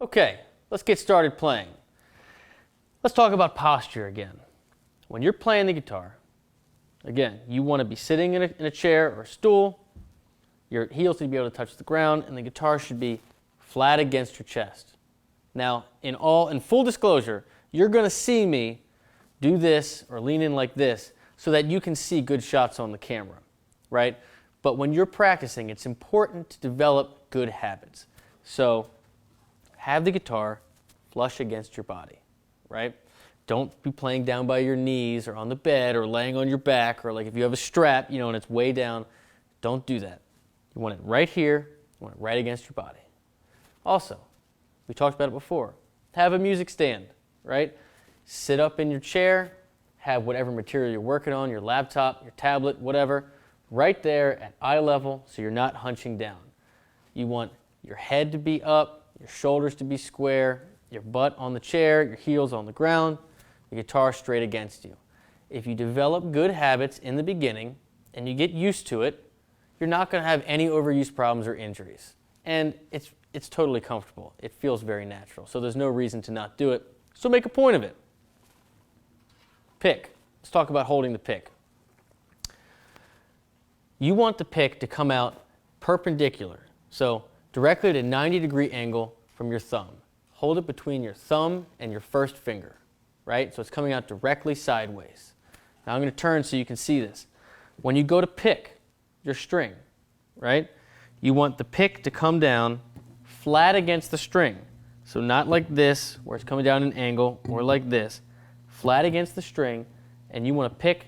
Okay, let's get started playing. Let's talk about posture again. When you're playing the guitar, again, you want to be sitting in a chair or a stool, your heels need to be able to touch the ground, and the guitar should be flat against your chest. Now, in full disclosure, you're going to see me do this or lean in like this so that you can see good shots on the camera, right? But when you're practicing, it's important to develop good habits. So, have the guitar flush against your body, right? Don't be playing down by your knees or on the bed or laying on your back, or like if you have a strap, and it's way down, don't do that. You want it right here, you want it right against your body. Also, we talked about it before, have a music stand, right? Sit up in your chair, have whatever material you're working on, your laptop, your tablet, whatever, right there at eye level so you're not hunching down. You want your head to be up, your shoulders to be square, your butt on the chair, your heels on the ground, the guitar straight against you. If you develop good habits in the beginning and you get used to it, you're not going to have any overuse problems or injuries. And it's totally comfortable. It feels very natural. So there's no reason to not do it. So make a point of it. Pick. Let's talk about holding the pick. You want the pick to come out perpendicular. So directly at a 90-degree angle from your thumb. Hold it between your thumb and your first finger, right? So it's coming out directly sideways. Now I'm going to turn so you can see this. When you go to pick your string, right, you want the pick to come down flat against the string. So not like this, where it's coming down an angle, or like this. Flat against the string, and you want to pick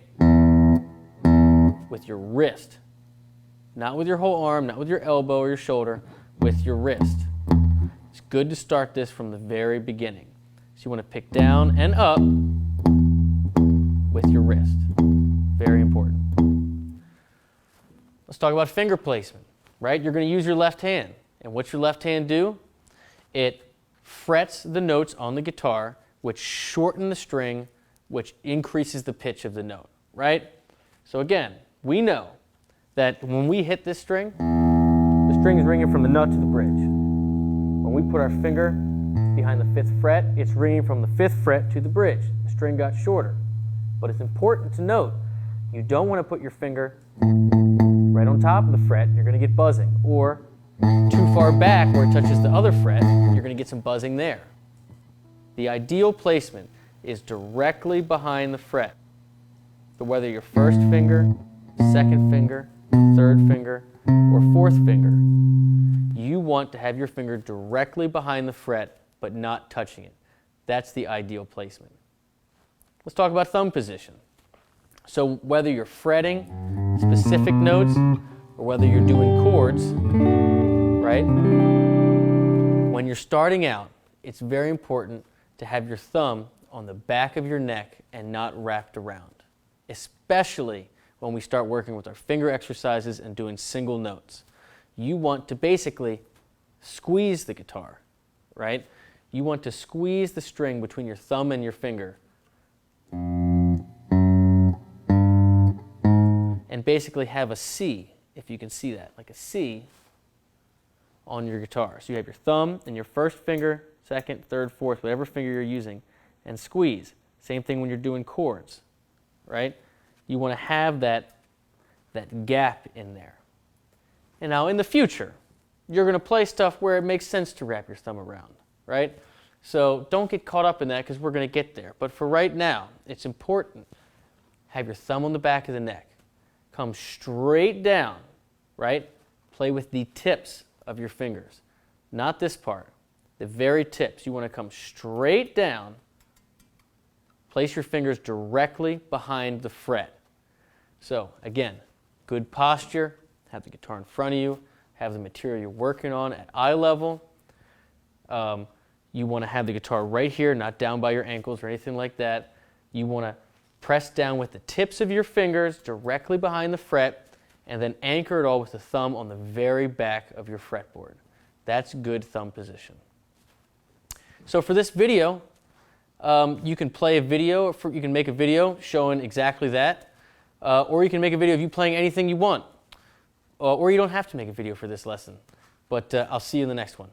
with your wrist. Not with your whole arm, not with your elbow or your shoulder, with your wrist. It's good to start this from the very beginning. So you want to pick down and up with your wrist. Very important. Let's talk about finger placement, right? You're going to use your left hand. And what's your left hand do? It frets the notes on the guitar, which shorten the string, which increases the pitch of the note, right? So again, we know that when we hit this string, the string is ringing from the nut to the bridge. When we put our finger behind the 5th fret, it's ringing from the 5th fret to the bridge. The string got shorter. But it's important to note, you don't want to put your finger right on top of the fret, you're going to get buzzing. Or too far back where it touches the other fret, you're going to get some buzzing there. The ideal placement is directly behind the fret. So whether your first finger, second finger, third finger, or fourth finger, you want to have your finger directly behind the fret but not touching it. That's the ideal placement. Let's talk about thumb position. So whether you're fretting specific notes or whether you're doing chords, right? When you're starting out, it's very important to have your thumb on the back of your neck and not wrapped around, especially when we start working with our finger exercises and doing single notes. You want to basically squeeze the guitar, right? You want to squeeze the string between your thumb and your finger and basically have a C, if you can see that, like a C on your guitar. So you have your thumb and your first finger, second, third, fourth, whatever finger you're using, and squeeze. Same thing when you're doing chords, right? You want to have that gap in there. And now in the future, you're going to play stuff where it makes sense to wrap your thumb around, right? So don't get caught up in that because we're going to get there. But for right now, it's important. Have your thumb on the back of the neck. Come straight down, right? Play with the tips of your fingers. Not this part, the very tips. You want to come straight down. Place your fingers directly behind the fret. So again, good posture, have the guitar in front of you, have the material you're working on at eye level. You want to have the guitar right here, not down by your ankles or anything like that. You want to press down with the tips of your fingers directly behind the fret and then anchor it all with the thumb on the very back of your fretboard. That's good thumb position. So for this video, you can play a video, you can make a video showing exactly that, or you can make a video of you playing anything you want. Or you don't have to make a video for this lesson. But I'll see you in the next one.